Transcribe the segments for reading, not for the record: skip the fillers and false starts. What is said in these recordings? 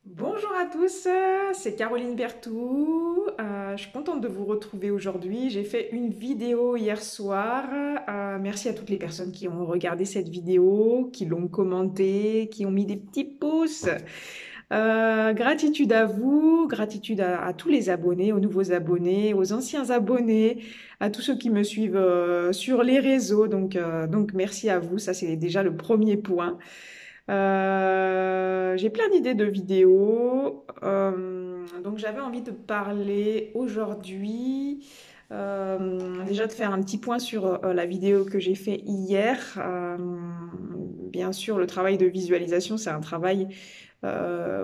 Bonjour à tous, c'est Caroline Bertou. Je suis contente de vous retrouver aujourd'hui. J'ai fait une vidéo hier soir. Merci à toutes les personnes qui ont regardé cette vidéo, qui l'ont commentée, qui ont mis des petits pouces. Gratitude à vous, gratitude à tous les abonnés, aux nouveaux abonnés, aux anciens abonnés, à tous ceux qui me suivent sur les réseaux. Donc merci à vous, ça c'est déjà le premier point. J'ai plein d'idées de vidéos. Donc j'avais envie de parler aujourd'hui, déjà de faire un petit point sur la vidéo que j'ai fait hier. Bien sûr, le travail de visualisation, c'est un travail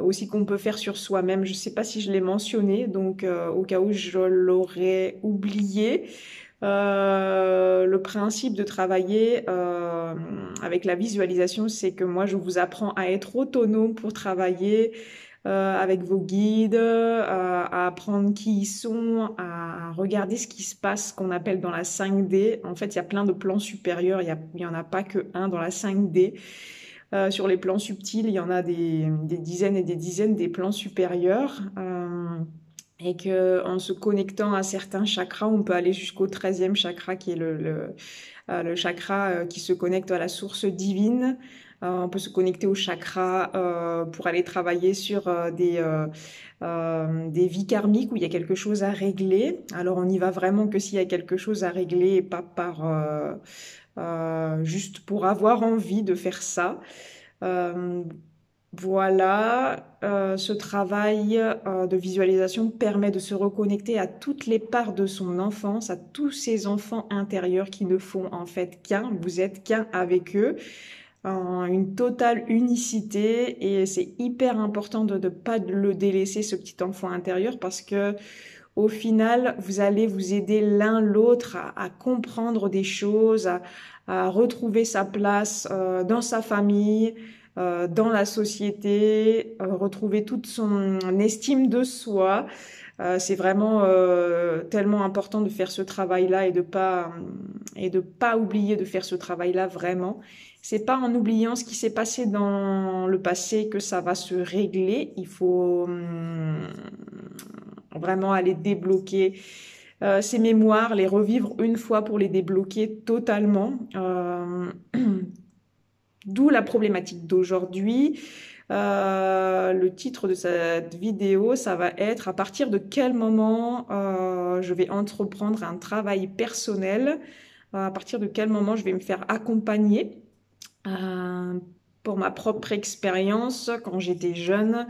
aussi qu'on peut faire sur soi-même. Je ne sais pas si je l'ai mentionné, donc au cas où je l'aurais oublié. Le principe de travailler avec la visualisation, c'est que moi, je vous apprends à être autonome pour travailler avec vos guides, à apprendre qui ils sont, à regarder ce qui se passe, ce qu'on appelle dans la 5D. En fait, il y a plein de plans supérieurs, il y en a pas que un dans la 5D. Sur les plans subtils, il y en a des dizaines et des dizaines des plans supérieurs. Et que en se connectant à certains chakras, on peut aller jusqu'au 13e chakra qui est le chakra qui se connecte à la source divine. On peut se connecter au chakra pour aller travailler sur des vies karmiques où il y a quelque chose à régler. Alors on y va vraiment que s'il y a quelque chose à régler et pas par juste pour avoir envie de faire ça. Euh, voilà, ce travail de visualisation permet de se reconnecter à toutes les parts de son enfance, à tous ces enfants intérieurs qui ne font en fait qu'un, vous êtes qu'un avec eux, en une totale unicité et c'est hyper important de ne pas le délaisser, ce petit enfant intérieur, parce que au final, vous allez vous aider l'un l'autre à comprendre des choses, à retrouver sa place dans sa famille, dans la société, retrouver toute son estime de soi. C'est vraiment tellement important de faire ce travail-là et de pas oublier de faire ce travail-là vraiment. C'est pas en oubliant ce qui s'est passé dans le passé que ça va se régler. Il faut vraiment aller débloquer ces mémoires, les revivre une fois pour les débloquer totalement. D'où la problématique d'aujourd'hui. Le titre de cette vidéo, ça va être à partir de quel moment je vais entreprendre un travail personnel, à partir de quel moment je vais me faire accompagner. Euh, pour ma propre expérience, quand j'étais jeune,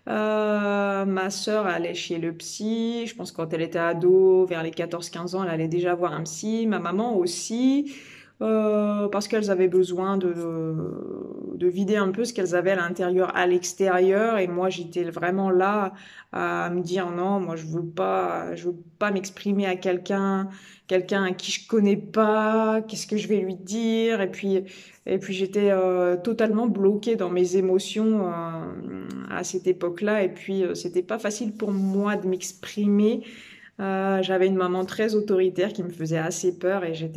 ma sœur allait chez le psy. Je pense que quand elle était ado, vers les 14-15 ans, elle allait déjà voir un psy. Ma maman aussi, parce qu'elles avaient besoin de vider un peu ce qu'elles avaient à l'intérieur, à l'extérieur. Et moi, j'étais vraiment là à me dire non, moi, je veux pas m'exprimer à quelqu'un à qui je connais pas. Qu'est-ce que je vais lui dire? Et puis j'étais totalement bloquée dans mes émotions à cette époque-là. Et puis c'était pas facile pour moi de m'exprimer. J'avais une maman très autoritaire qui me faisait assez peur et je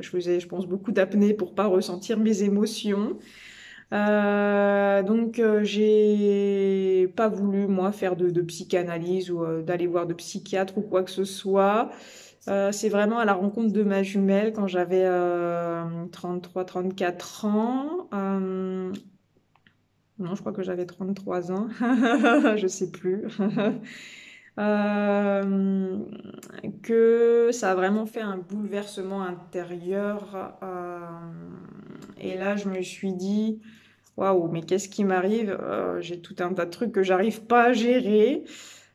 faisais, je pense, beaucoup d'apnée pour pas ressentir mes émotions. Donc j'ai pas voulu moi faire de psychanalyse ou d'aller voir de psychiatre ou quoi que ce soit. C'est vraiment à la rencontre de ma jumelle quand j'avais 33-34 ans. Non, je crois que j'avais 33 ans. Je sais plus. Euh, que ça a vraiment fait un bouleversement intérieur. Et là, je me suis dit, waouh, mais qu'est-ce qui m'arrive? J'ai tout un tas de trucs que j'arrive pas à gérer.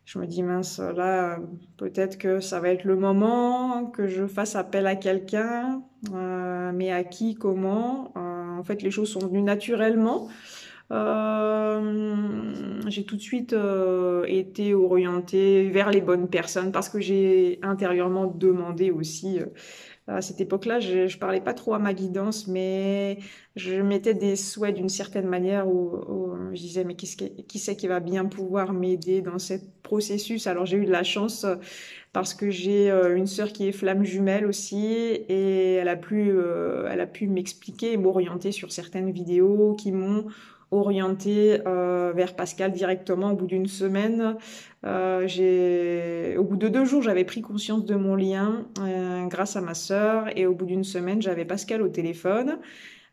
Je me dis, mince, là, peut-être que ça va être le moment que je fasse appel à quelqu'un, mais à qui, comment? En fait, les choses sont venues naturellement. J'ai tout de suite été orientée vers les bonnes personnes parce que j'ai intérieurement demandé aussi. À cette époque-là, je parlais pas trop à ma guidance, mais je mettais des souhaits d'une certaine manière où je disais, mais qui c'est qui va bien pouvoir m'aider dans ce processus? Alors j'ai eu de la chance parce que j'ai une sœur qui est flamme jumelle aussi et elle a pu m'expliquer et m'orienter sur certaines vidéos qui m'ont orientée vers Pascal directement au bout d'une semaine. Au bout de 2 jours, j'avais pris conscience de mon lien grâce à ma sœur, et au bout d'une semaine, j'avais Pascal au téléphone.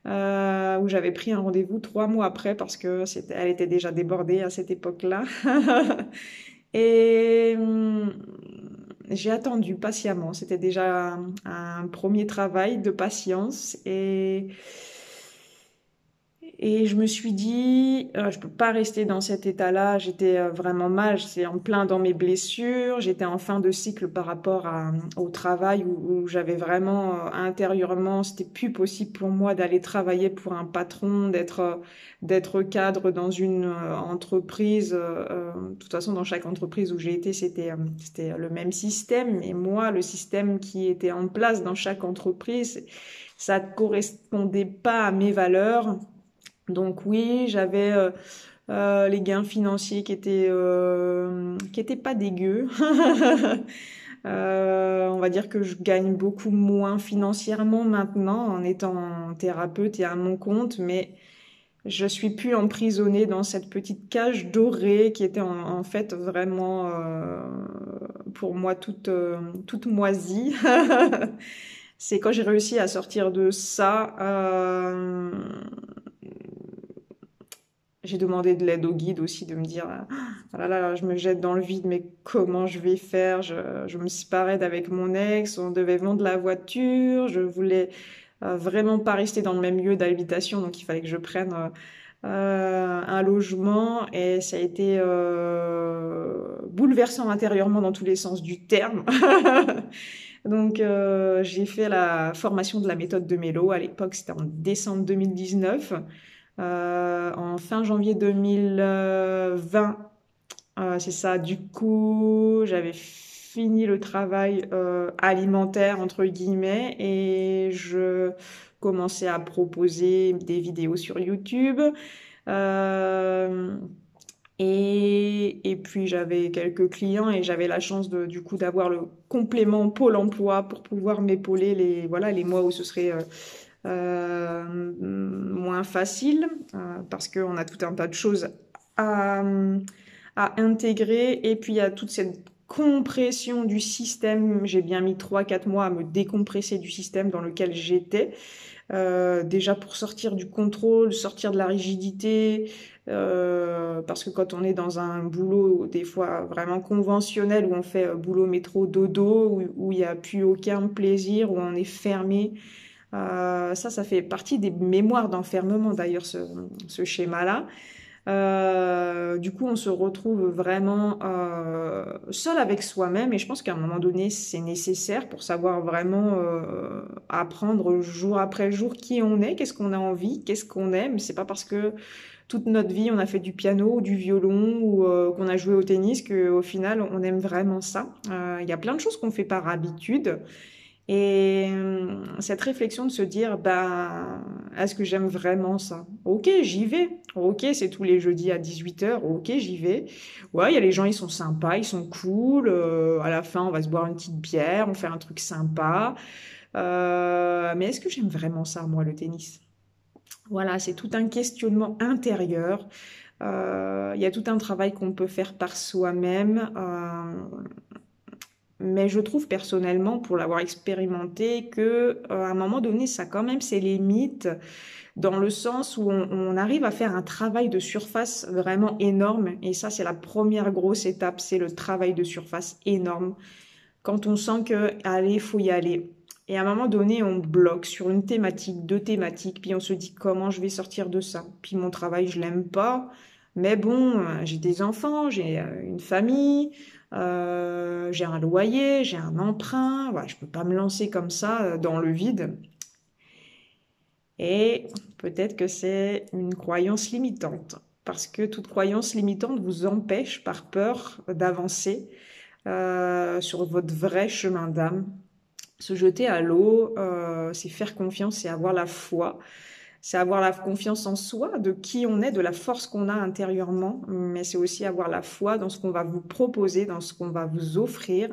Où j'avais pris un rendez-vous 3 mois après parce que elle était déjà débordée à cette époque-là. Et j'ai attendu patiemment. C'était déjà un premier travail de patience, et je me suis dit, je peux pas rester dans cet état-là. J'étais vraiment mal, j'étais en plein dans mes blessures. J'étais en fin de cycle par rapport au travail où j'avais vraiment intérieurement, c'était plus possible pour moi d'aller travailler pour un patron, d'être cadre dans une entreprise. De toute façon, dans chaque entreprise où j'ai été, c'était le même système. Et moi, le système qui était en place dans chaque entreprise, ça ne correspondait pas à mes valeurs. Donc oui, j'avais les gains financiers qui étaient pas dégueux. On va dire que je gagne beaucoup moins financièrement maintenant en étant thérapeute et à mon compte, mais je suis plus emprisonnée dans cette petite cage dorée qui était en fait vraiment pour moi toute moisie. C'est quand j'ai réussi à sortir de ça. J'ai demandé de l'aide au guide aussi, de me dire, ah là là, je me jette dans le vide, mais comment je vais faire? Je me séparais d'avec mon ex, on devait vendre la voiture, je voulais vraiment pas rester dans le même lieu d'habitation, donc il fallait que je prenne un logement, et ça a été bouleversant intérieurement dans tous les sens du terme. Donc j'ai fait la formation de la méthode de Mélo. À l'époque, c'était en décembre 2019. En fin janvier 2020, c'est ça. Du coup, j'avais fini le travail alimentaire, entre guillemets, et je commençais à proposer des vidéos sur YouTube. Euh, et puis j'avais quelques clients, et j'avais la chance du coup d'avoir le complément Pôle emploi pour pouvoir m'épauler les mois où ce serait moins facile, parce qu'on a tout un tas de choses à, à intégrer. Et puis il y a toute cette compression du système. J'ai bien mis 3-4 mois à me décompresser du système dans lequel j'étais. Déjà pour sortir du contrôle, sortir de la rigidité, parce que quand on est dans un boulot des fois vraiment conventionnel, où on fait boulot métro dodo, où il n'y a plus aucun plaisir, où on est fermé, ça fait partie des mémoires d'enfermement d'ailleurs, ce schéma-là. Du coup, on se retrouve vraiment seul avec soi-même, et je pense qu'à un moment donné, c'est nécessaire pour savoir vraiment apprendre jour après jour qui on est, qu'est-ce qu'on a envie, qu'est-ce qu'on aime. C'est pas parce que toute notre vie on a fait du piano ou du violon, ou qu'on a joué au tennis, qu'au final on aime vraiment ça. Il y a plein de choses qu'on fait par habitude. Et cette réflexion de se dire, bah, est-ce que j'aime vraiment ça? Ok, j'y vais. Ok, c'est tous les jeudis à 18h. Ok, j'y vais. Ouais, il y a les gens, ils sont sympas, ils sont cool. À la fin, on va se boire une petite bière, on fait un truc sympa. Mais est-ce que j'aime vraiment ça, moi, le tennis? Voilà, c'est tout un questionnement intérieur. Il y a tout un travail qu'on peut faire par soi-même. Mais je trouve personnellement, pour l'avoir expérimenté, que à un moment donné, ça a quand même ses limites, dans le sens où on arrive à faire un travail de surface vraiment énorme. Et ça, c'est la première grosse étape, c'est le travail de surface énorme. Quand on sent que, allez, faut y aller. Et à un moment donné, on bloque sur une thématique, 2 thématiques, puis on se dit comment je vais sortir de ça. Puis mon travail, je l'aime pas, mais bon, j'ai des enfants, j'ai une famille, j'ai un loyer, j'ai un emprunt. Voilà, je peux pas me lancer comme ça dans le vide. Et peut-être que c'est une croyance limitante, parce que toute croyance limitante vous empêche par peur d'avancer sur votre vrai chemin d'âme. Se jeter à l'eau, c'est faire confiance, c'est avoir la foi, c'est avoir la confiance en soi, de qui on est, de la force qu'on a intérieurement, mais c'est aussi avoir la foi dans ce qu'on va vous proposer, dans ce qu'on va vous offrir.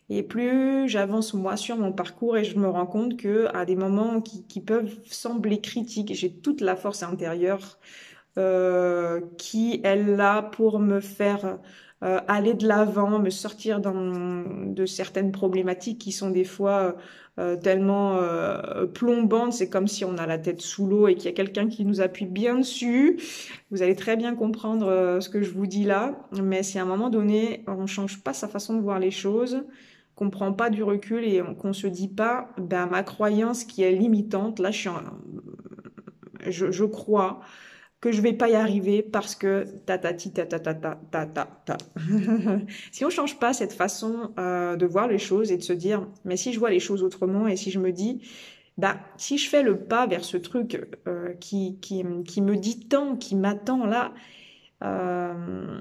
Et plus j'avance moi sur mon parcours, et je me rends compte que à des moments qui peuvent sembler critiques, j'ai toute la force intérieure qui est là pour me faire aller de l'avant, me sortir de certaines problématiques qui sont des fois tellement plombantes. C'est comme si on a la tête sous l'eau et qu'il y a quelqu'un qui nous appuie bien dessus. Vous allez très bien comprendre ce que je vous dis là, mais si à un moment donné, on change pas sa façon de voir les choses, qu'on prend pas du recul et qu'on se dit pas, ben ma croyance qui est limitante, là je crois que je vais pas y arriver parce que ta ta ti ta ta ta ta ta ta ta. Si on change pas cette façon de voir les choses et de se dire, mais si je vois les choses autrement et si je me dis, bah si je fais le pas vers ce truc qui me dit tant, qui m'attend là, euh,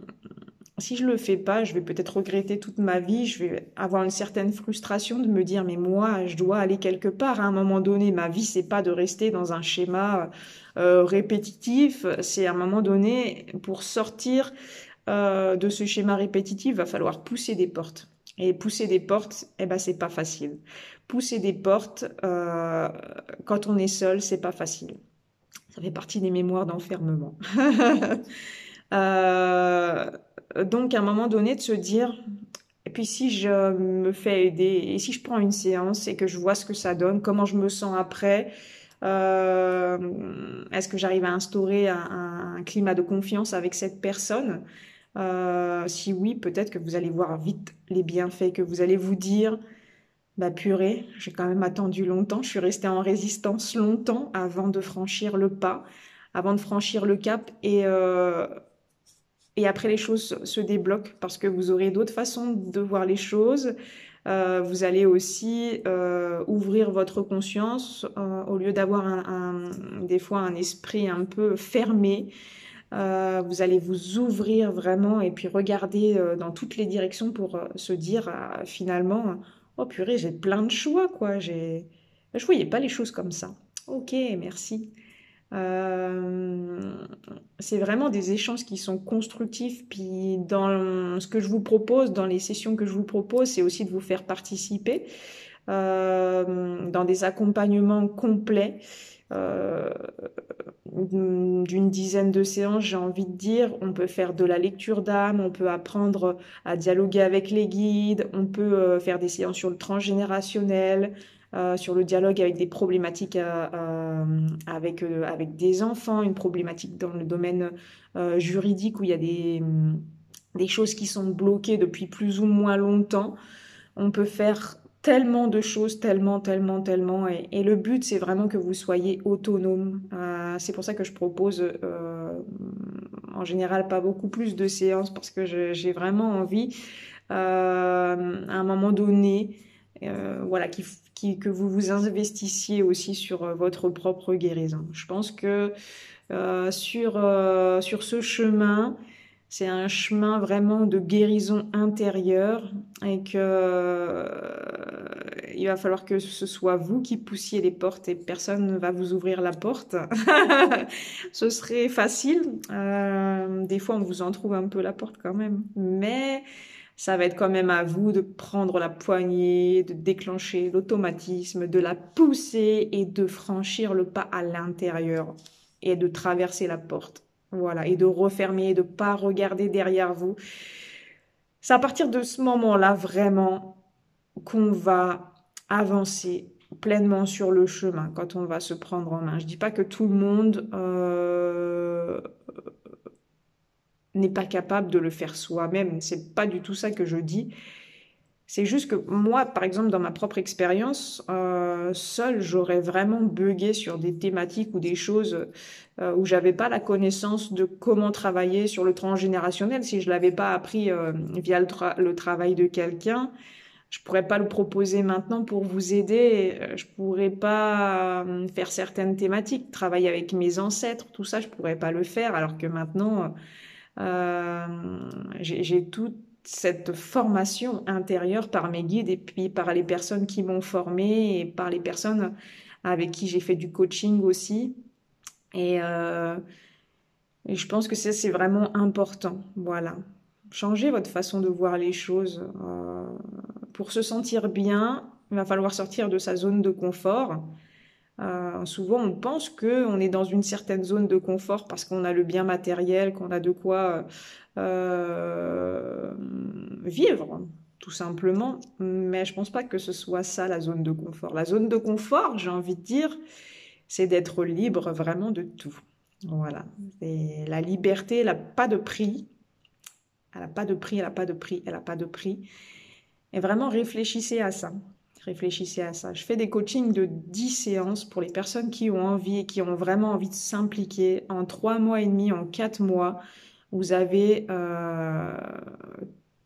si je le fais pas, je vais peut-être regretter toute ma vie, je vais avoir une certaine frustration de me dire, mais moi, je dois aller quelque part à un moment donné. Ma vie, c'est pas de rester dans un schéma répétitif. C'est à un moment donné, pour sortir de ce schéma répétitif, va falloir pousser des portes. Et pousser des portes, eh ben, c'est pas facile. Pousser des portes, quand on est seul, c'est pas facile. Ça fait partie des mémoires d'enfermement. Euh, donc, à un moment donné, de se dire, et puis si je me fais aider, et si je prends une séance et que je vois ce que ça donne, comment je me sens après, est-ce que j'arrive à instaurer un climat de confiance avec cette personne? Si oui, peut-être que vous allez voir vite les bienfaits, que vous allez vous dire, bah purée, j'ai quand même attendu longtemps, je suis restée en résistance longtemps avant de franchir le pas, avant de franchir le cap et après, les choses se débloquent parce que vous aurez d'autres façons de voir les choses. Vous allez aussi ouvrir votre conscience au lieu d'avoir des fois un esprit un peu fermé. Vous allez vous ouvrir vraiment et puis regarder dans toutes les directions pour se dire finalement, oh purée, j'ai plein de choix quoi. Je voyais pas les choses comme ça. Ok, merci. Euh, c'est vraiment des échanges qui sont constructifs. Puis dans ce que je vous propose, dans les sessions que je vous propose, c'est aussi de vous faire participer dans des accompagnements complets euh, d'une dizaine de séances, j'ai envie de dire. On peut faire de la lecture d'âme, on peut apprendre à dialoguer avec les guides, on peut faire des séances sur le transgénérationnel, sur le dialogue avec des problématiques avec des enfants, une problématique dans le domaine juridique où il y a des choses qui sont bloquées depuis plus ou moins longtemps. On peut faire tellement de choses, tellement, tellement, tellement. Et le but, c'est vraiment que vous soyez autonome. C'est pour ça que je propose en général pas beaucoup plus de séances parce que j'ai vraiment envie, à un moment donné, voilà, que vous vous investissiez aussi sur votre propre guérison. Je pense que sur ce chemin, c'est un chemin vraiment de guérison intérieure et que il va falloir que ce soit vous qui poussiez les portes et personne ne va vous ouvrir la porte. Ce serait facile. Des fois, on vous en trouve un peu la porte quand même, mais ça va être quand même à vous de prendre la poignée, de déclencher l'automatisme, de la pousser et de franchir le pas à l'intérieur et de traverser la porte. Voilà, et de refermer, et de pas regarder derrière vous. C'est à partir de ce moment-là vraiment qu'on va avancer pleinement sur le chemin quand on va se prendre en main. Je dis pas que tout le monde n'est pas capable de le faire soi-même. C'est pas du tout ça que je dis. C'est juste que moi, par exemple, dans ma propre expérience, seule, j'aurais vraiment buggé sur des thématiques ou des choses où j'avais pas la connaissance de comment travailler sur le transgénérationnel. Si je l'avais pas appris via le travail de quelqu'un, je pourrais pas le proposer maintenant pour vous aider. Je pourrais pas faire certaines thématiques, travailler avec mes ancêtres, tout ça, je pourrais pas le faire. Alors que maintenant, euh, j'ai toute cette formation intérieure par mes guides et puis par les personnes qui m'ont formée et par les personnes avec qui j'ai fait du coaching aussi. Et, euh, et je pense que ça, c'est vraiment important. Voilà. Changez votre façon de voir les choses. Pour se sentir bien, il va falloir sortir de sa zone de confort. Souvent, on pense qu'on est dans une certaine zone de confort parce qu'on a le bien matériel, qu'on a de quoi vivre, tout simplement. Mais je pense pas que ce soit ça la zone de confort. La zone de confort, j'ai envie de dire, c'est d'être libre vraiment de tout. Voilà. Et la liberté, elle n'a pas de prix. Elle n'a pas de prix, elle n'a pas de prix, elle n'a pas de prix. Et vraiment, réfléchissez à ça. Réfléchissez à ça. Je fais des coachings de 10 séances pour les personnes qui ont envie et qui ont vraiment envie de s'impliquer. En 3 mois et demi, en 4 mois, vous avez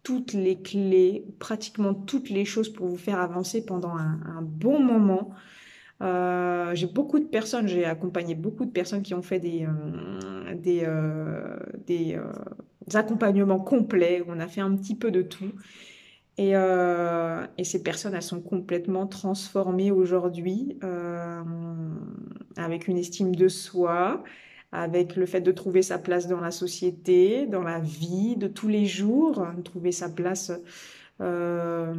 toutes les clés, pratiquement toutes les choses pour vous faire avancer pendant un bon moment. J'ai beaucoup de personnes, j'ai accompagné beaucoup de personnes qui ont fait des accompagnements complets, où on a fait un petit peu de tout. Et ces personnes, elles sont complètement transformées aujourd'hui, avec une estime de soi, avec le fait de trouver sa place dans la société, dans la vie de tous les jours, trouver sa place euh,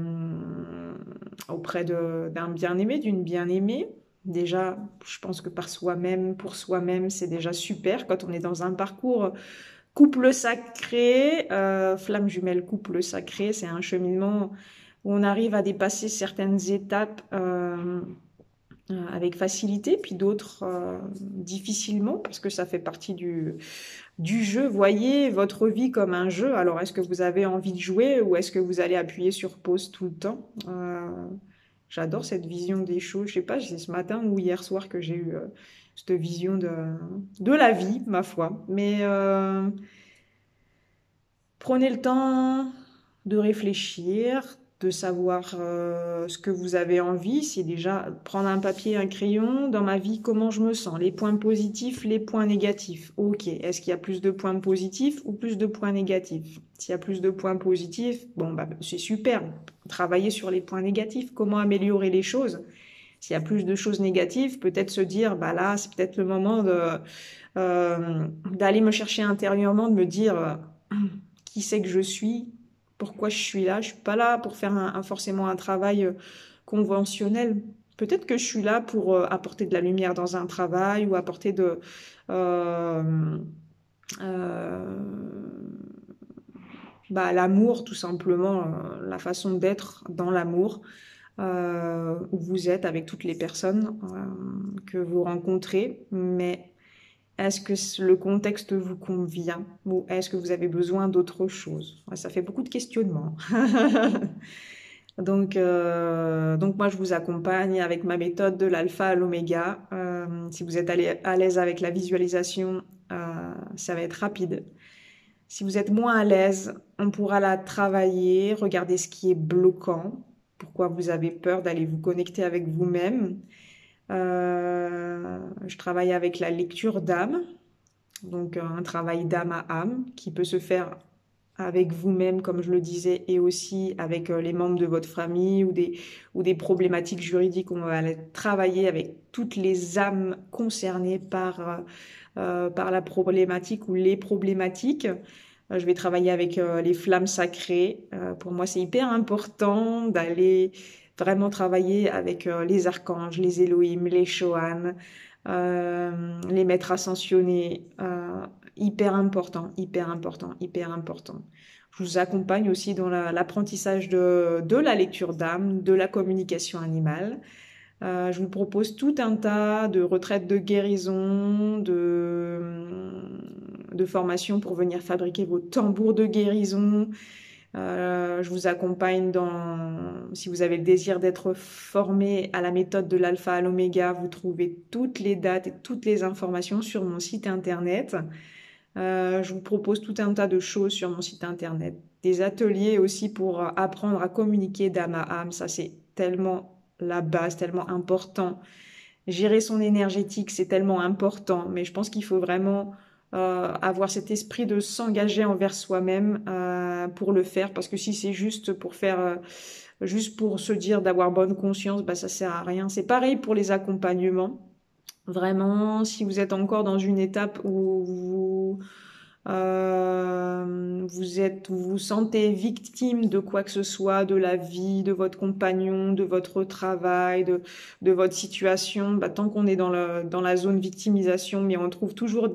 auprès d'un bien-aimé, d'une bien-aimée. Déjà, je pense que par soi-même, pour soi-même, c'est déjà super quand on est dans un parcours couple sacré, flamme jumelle couple sacré, c'est un cheminement où on arrive à dépasser certaines étapes avec facilité, puis d'autres difficilement, parce que ça fait partie du jeu. Voyez votre vie comme un jeu. Alors, est-ce que vous avez envie de jouer ou est-ce que vous allez appuyer sur pause tout le temps? J'adore cette vision des choses. Je sais pas, c'est ce matin ou hier soir que j'ai eu cette vision de la vie, ma foi. Mais prenez le temps de réfléchir, de savoir ce que vous avez envie. C'est déjà prendre un papier, un crayon. Dans ma vie, comment je me sens? Les points positifs, les points négatifs. Ok, est-ce qu'il y a plus de points positifs ou plus de points négatifs? S'il y a plus de points positifs, bon, bah, c'est super. Travailler sur les points négatifs. Comment améliorer les choses? S'il y a plus de choses négatives, peut-être se dire, bah là, c'est peut-être le moment d'aller me chercher intérieurement, de me dire qui c'est que je suis, pourquoi je suis là. Je suis pas là pour faire forcément un travail conventionnel. Peut-être que je suis là pour apporter de la lumière dans un travail ou apporter euh, euh, l'amour, tout simplement, la façon d'être dans l'amour, où vous êtes avec toutes les personnes que vous rencontrez. Mais est-ce que le contexte vous convient ou est-ce que vous avez besoin d'autre chose? Ouais, ça fait beaucoup de questionnements. Donc moi, je vous accompagne avec ma méthode de l'alpha à l'oméga. Si vous êtes à l'aise avec la visualisation, ça va être rapide. Si vous êtes moins à l'aise, on pourra la travailler, regarder ce qui est bloquant, pourquoi vous avez peur d'aller vous connecter avec vous-même. Je travaille avec la lecture d'âme, donc un travail d'âme à âme qui peut se faire avec vous-même, comme je le disais, et aussi avec les membres de votre famille ou des problématiques juridiques. On va aller travailler avec toutes les âmes concernées par la problématique ou les problématiques. Je vais travailler avec les flammes sacrées. Pour moi, c'est hyper important d'aller vraiment travailler avec les archanges, les Elohim, les Shohan, les maîtres ascensionnés. Hyper important, hyper important, hyper important. Je vous accompagne aussi dans l'apprentissage de la lecture d'âme, de la communication animale. Je vous propose tout un tas de retraites de guérison, de formations pour venir fabriquer vos tambours de guérison. Je vous accompagne si vous avez le désir d'être formé à la méthode de l'alpha à l'oméga, vous trouvez toutes les dates et toutes les informations sur mon site internet. Je vous propose tout un tas de choses sur mon site internet. Des ateliers aussi pour apprendre à communiquer d'âme à âme. Ça, c'est tellement la base, tellement important. Gérer son énergétique, c'est tellement important. Mais je pense qu'il faut vraiment avoir cet esprit de s'engager envers soi-même pour le faire. Parce que si c'est juste pour faire, juste pour se dire d'avoir bonne conscience, bah, ça sert à rien. C'est pareil pour les accompagnements. Vraiment, si vous êtes encore dans une étape où vous vous sentez victime de quoi que ce soit, de la vie, de votre compagnon, de votre travail, de votre situation, bah, tant qu'on est dans la zone victimisation, mais on trouve toujours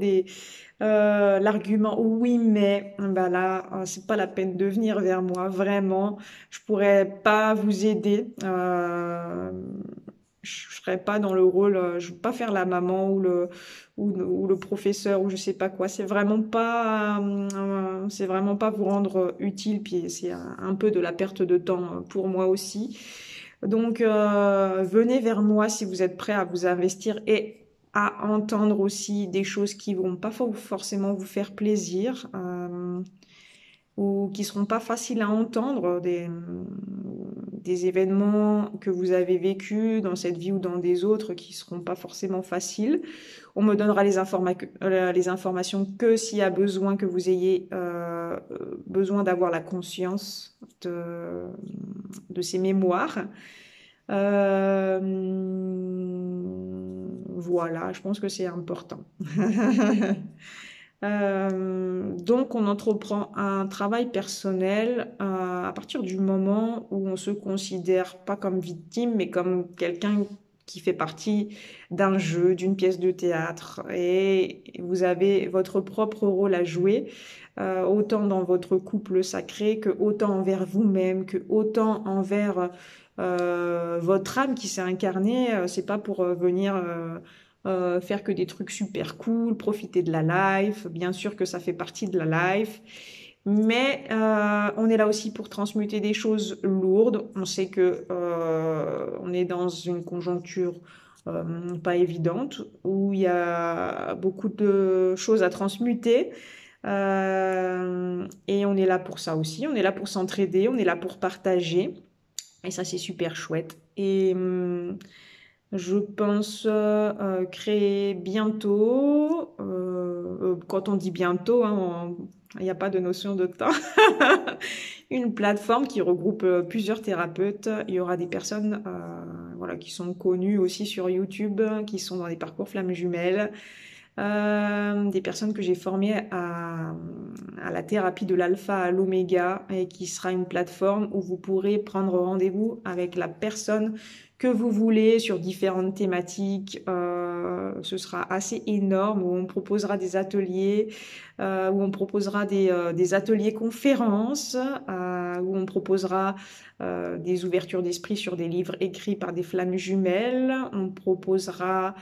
l'argument oui mais bah là c'est pas la peine de venir vers moi, vraiment je pourrais pas vous aider, je serais pas dans le rôle, je veux pas faire la maman ou le professeur ou je sais pas quoi. C'est vraiment pas vous rendre utile. Puis c'est un peu de la perte de temps pour moi aussi. Donc venez vers moi si vous êtes prêt à vous investir et à entendre aussi des choses qui vont pas forcément vous faire plaisir. Ou qui seront pas faciles à entendre, des événements que vous avez vécus dans cette vie ou dans des autres qui seront pas forcément faciles. On me donnera les informations que s'il y a besoin que vous ayez besoin d'avoir la conscience de ces mémoires. Euh, voilà, je pense que c'est important. Donc, on entreprend un travail personnel à partir du moment où on se considère pas comme victime, mais comme quelqu'un qui fait partie d'un jeu, d'une pièce de théâtre, et vous avez votre propre rôle à jouer, autant dans votre couple sacré que autant envers vous-même, que autant envers votre âme qui s'est incarnée. C'est pas pour venir faire que des trucs super cool, profiter de la life. Bien sûr que ça fait partie de la life. Mais on est là aussi pour transmuter des choses lourdes. On sait que on est dans une conjoncture pas évidente où il y a beaucoup de choses à transmuter. Et on est là pour ça aussi. On est là pour s'entraider. On est là pour partager. Et ça, c'est super chouette. Et je pense créer bientôt, quand on dit bientôt, hein, il n'y a pas de notion de temps, une plateforme qui regroupe plusieurs thérapeutes. Il y aura des personnes voilà, qui sont connues aussi sur YouTube, qui sont dans des parcours flammes jumelles. Des personnes que j'ai formées à la thérapie de l'alpha à l'oméga et qui sera une plateforme où vous pourrez prendre rendez-vous avec la personne que vous voulez sur différentes thématiques. Ce sera assez énorme où on proposera des ateliers, où on proposera des ateliers conférences, où on proposera des ouvertures d'esprit sur des livres écrits par des flammes jumelles. On proposera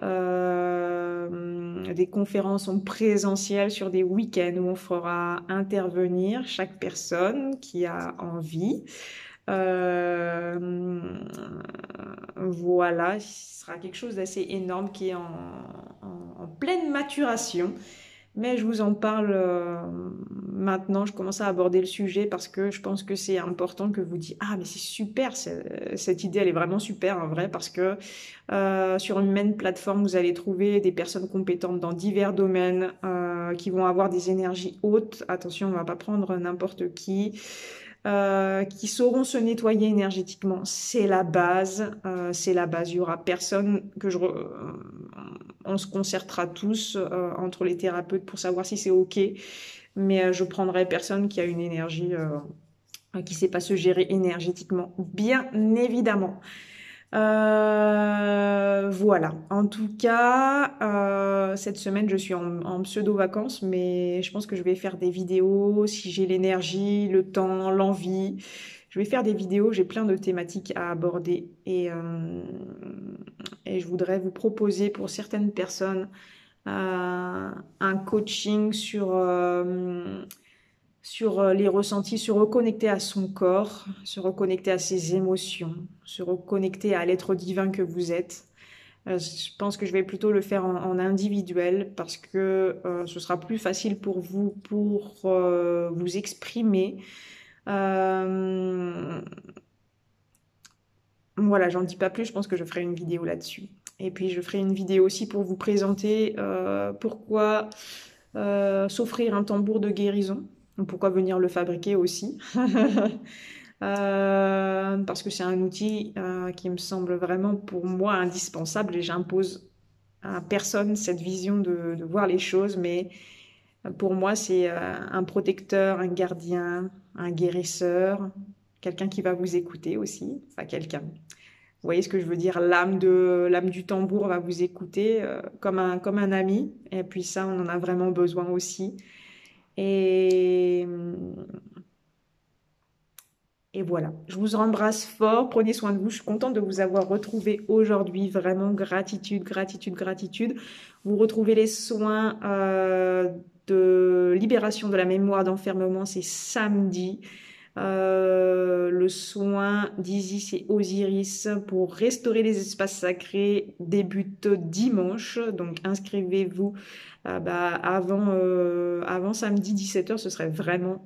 des conférences en présentiel sur des week-ends où on fera intervenir chaque personne qui a envie. Voilà, ce sera quelque chose d'assez énorme qui est en pleine maturation. Mais je vous en parle maintenant, je commence à aborder le sujet parce que je pense que c'est important que vous dites ah mais c'est super, cette idée elle est vraiment super en vrai parce que sur une même plateforme vous allez trouver des personnes compétentes dans divers domaines qui vont avoir des énergies hautes. Attention, on va pas prendre n'importe qui sauront se nettoyer énergétiquement. C'est la base, c'est la base. Il y aura personne on se concertera tous entre les thérapeutes pour savoir si c'est ok. Mais je prendrai personne qui a une énergie qui sait pas se gérer énergétiquement, bien évidemment. Voilà. En tout cas, cette semaine, je suis en pseudo-vacances, mais je pense que je vais faire des vidéos si j'ai l'énergie, le temps, l'envie. Je vais faire des vidéos, j'ai plein de thématiques à aborder et je voudrais vous proposer pour certaines personnes un coaching sur les ressentis, se reconnecter à son corps, se reconnecter à ses émotions, se reconnecter à l'être divin que vous êtes. Je pense que je vais plutôt le faire en individuel parce que ce sera plus facile pour vous pour vous exprimer. Voilà, j'en dis pas plus, je pense que je ferai une vidéo là-dessus. Et puis je ferai une vidéo aussi pour vous présenter pourquoi s'offrir un tambour de guérison. Pourquoi venir le fabriquer aussi parce que c'est un outil qui me semble vraiment pour moi indispensable et j'impose à personne cette vision de voir les choses, mais Pour moi, c'est un protecteur, un gardien, un guérisseur, quelqu'un qui va vous écouter aussi, enfin quelqu'un. Vous voyez ce que je veux dire? L'âme du tambour va vous écouter comme un ami. Et puis ça, on en a vraiment besoin aussi. Et, et voilà. Je vous embrasse fort. Prenez soin de vous. Je suis contente de vous avoir retrouvé aujourd'hui. Vraiment, gratitude, gratitude, gratitude. Vous retrouvez les soins de libération de la mémoire d'enfermement. C'est samedi. Le soin d'Isis et Osiris pour restaurer les espaces sacrés débute dimanche. Donc inscrivez-vous avant samedi 17h, ce serait vraiment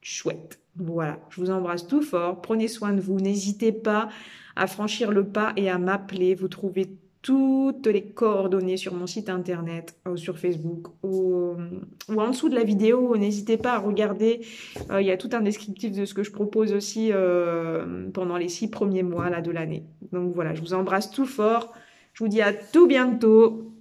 chouette. Voilà, je vous embrasse tout fort. Prenez soin de vous. N'hésitez pas à franchir le pas et à m'appeler. Vous trouvez toutes les coordonnées sur mon site internet, sur Facebook ou en dessous de la vidéo. N'hésitez pas à regarder. Il y a tout un descriptif de ce que je propose aussi pendant les 6 premiers mois là, de l'année. Donc voilà, je vous embrasse tout fort. Je vous dis à tout bientôt.